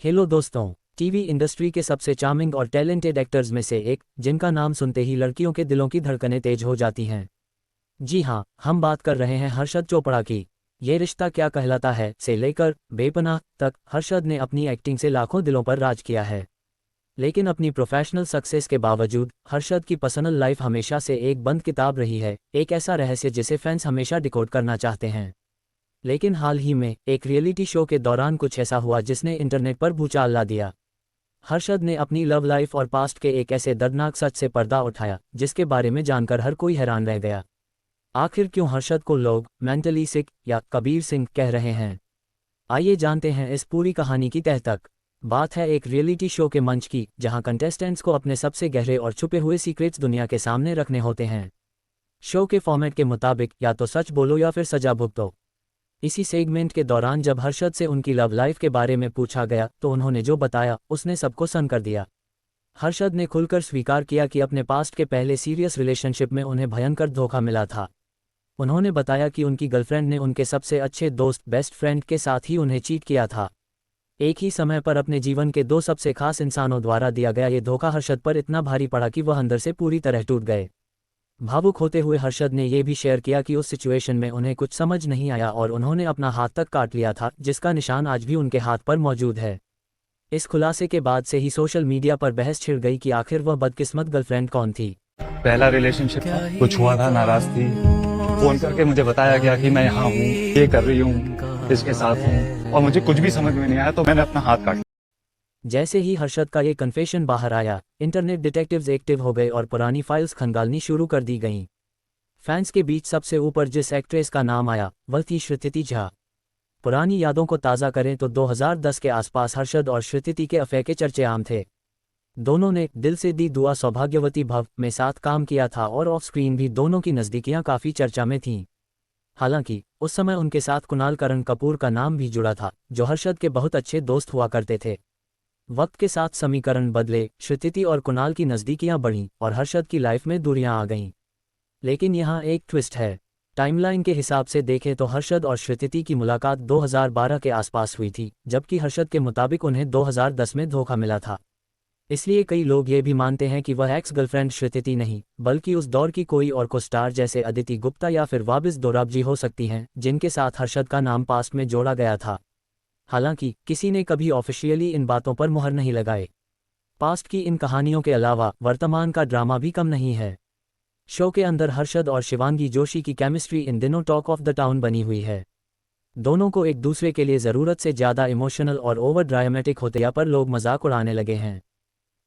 Hello दोस्तों। TV industry के सबसे चार्मिंग और टैलेंटेड एक्टर्स में से एक, जिनका नाम सुनते ही लड़कियों के दिलों की धड़कनें तेज हो जाती हैं। जी हाँ, हम बात कर रहे हैं हर्षद चोपड़ा की। ये रिश्ता क्या कहलाता है से लेकर बेपनाह तक हर्षद ने अपनी एक्टिंग से लाखों दिलों पर राज किया है। लेकिन अपनी प्रोफेशनल सक्सेस के बावजूद हर्षद की पर्सनल लाइफ हमेशा से एक बंद किताब रही है, एक ऐसा रहस्य जिसे फैंस हमेशा डिकोड करना चाहते हैं। लेकिन हाल ही में एक रियलिटी शो के दौरान कुछ ऐसा हुआ जिसने इंटरनेट पर भूचाल ला दिया। हर्षद ने अपनी लव लाइफ और पास्ट के एक ऐसे दर्दनाक सच से पर्दा उठाया जिसके बारे में जानकर हर कोई हैरान रह गया। आखिर क्यों हर्षद को लोग मेंटली सिक या कबीर सिंह कह रहे हैं? आइए जानते हैं इस पूरी कहानी की तह तक। बात है एक रियलिटी शो के मंच की, जहां कंटेस्टेंट्स को अपने सबसे गहरे और छुपे हुए सीक्रेट्स दुनिया के सामने रखने होते हैं। शो के फॉर्मेट के मुताबिक या तो सच बोलो या फिर सजा भुगतो। इसी सेगमेंट के दौरान जब हर्षद से उनकी लव लाइफ के बारे में पूछा गया तो उन्होंने जो बताया उसने सबको सन कर दिया। हर्षद ने खुलकर स्वीकार किया कि अपने पास्ट के पहले सीरियस रिलेशनशिप में उन्हें भयंकर धोखा मिला था। उन्होंने बताया कि उनकी गर्लफ्रेंड ने उनके सबसे अच्छे दोस्त बेस्ट फ्रेंड के साथ ही उन्हें चीट किया था। एक ही समय पर अपने जीवन के दो सबसे खास इंसानों द्वारा दिया गया ये धोखा हर्षद पर इतना भारी पड़ा कि वह अंदर से पूरी तरह टूट गए। भावुक होते हुए हर्षद ने यह भी शेयर किया कि उस सिचुएशन में उन्हें कुछ समझ नहीं आया और उन्होंने अपना हाथ तक काट लिया था, जिसका निशान आज भी उनके हाथ पर मौजूद है। इस खुलासे के बाद से ही सोशल मीडिया पर बहस छिड़ गई कि आखिर वह बदकिस्मत गर्लफ्रेंड कौन थी। पहला रिलेशनशिप था, कुछ हुआ था, नाराज थी। फोन करके मुझे बताया गया कि मैं यहाँ हूँ, ये कर रही हूँ, इसके साथ हूँ, और मुझे कुछ भी समझ में नहीं आया तो मैंने अपना हाथ काट लिया। जैसे ही हर्षद का ये कन्फेशन बाहर आया, इंटरनेट डिटेक्टिव्स एक्टिव हो गए और पुरानी फाइल्स खंगालनी शुरू कर दी गईं। फैंस के बीच सबसे ऊपर जिस एक्ट्रेस का नाम आया वह थी श्रुति झा। पुरानी यादों को ताज़ा करें तो 2010 के आसपास हर्षद और श्रुति के अफेयर के चर्चे आम थे। दोनों ने दिल से दी दुआ सौभाग्यवती भव में साथ काम किया था और ऑफ स्क्रीन भी दोनों की नज़दीकियां काफ़ी चर्चा में थीं। हालांकि उस समय उनके साथ कुणाल करण कपूर का नाम भी जुड़ा था, जो हर्षद के बहुत अच्छे दोस्त हुआ करते थे। वक्त के साथ समीकरण बदले, श्रुति और कुणाल की नज़दीकियां बढ़ीं और हर्षद की लाइफ में दूरियां आ गईं। लेकिन यहाँ एक ट्विस्ट है। टाइमलाइन के हिसाब से देखें तो हर्षद और श्रुति की मुलाकात 2012 के आसपास हुई थी, जबकि हर्षद के मुताबिक उन्हें 2010 में धोखा मिला था। इसलिए कई लोग ये भी मानते हैं कि वह एक्स गर्लफ्रेंड श्रुति नहीं, बल्कि उस दौर की कोई और को स्टार जैसे अदिति गुप्ता या फिर वाबिस दोराबजी हो सकती हैं, जिनके साथ हर्षद का नाम पास्ट में जोड़ा गया था। हालांकि किसी ने कभी ऑफिशियली इन बातों पर मुहर नहीं लगाए। पास्ट की इन कहानियों के अलावा वर्तमान का ड्रामा भी कम नहीं है। शो के अंदर हर्षद और शिवांगी जोशी की केमिस्ट्री इन दिनों टॉक ऑफ द टाउन बनी हुई है। दोनों को एक दूसरे के लिए ज़रूरत से ज़्यादा इमोशनल और ओवर ड्रामेटिक होते या पर लोग मजाक उड़ाने लगे हैं।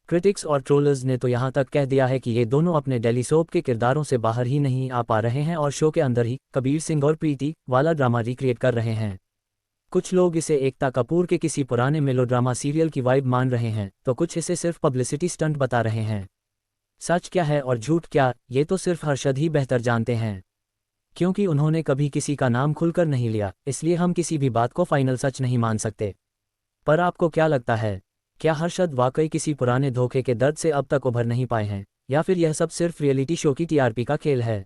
क्रिटिक्स और ट्रोलर्स ने तो यहाँ तक कह दिया है कि ये दोनों अपने डेली सोप के किरदारों से बाहर ही नहीं आ पा रहे हैं और शो के अंदर ही कबीर सिंह और प्रीति वाला ड्रामा रिक्रिएट कर रहे हैं। कुछ लोग इसे एकता कपूर के किसी पुराने मेलोड्रामा सीरियल की वाइब मान रहे हैं, तो कुछ इसे सिर्फ पब्लिसिटी स्टंट बता रहे हैं। सच क्या है और झूठ क्या, ये तो सिर्फ हर्षद ही बेहतर जानते हैं, क्योंकि उन्होंने कभी किसी का नाम खुलकर नहीं लिया, इसलिए हम किसी भी बात को फाइनल सच नहीं मान सकते। पर आपको क्या लगता है, क्या हर्षद वाकई किसी पुराने धोखे के दर्द से अब तक उभर नहीं पाए हैं, या फिर यह सब सिर्फ रियलिटी शो की टीआरपी का खेल है?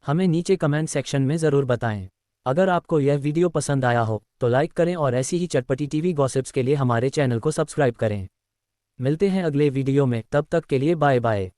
हमें नीचे कमेंट सेक्शन में ज़रूर बताएं। अगर आपको यह वीडियो पसंद आया हो तो लाइक करें और ऐसी ही चटपटी टीवी गॉसिप्स के लिए हमारे चैनल को सब्सक्राइब करें। मिलते हैं अगले वीडियो में, तब तक के लिए बाय बाय।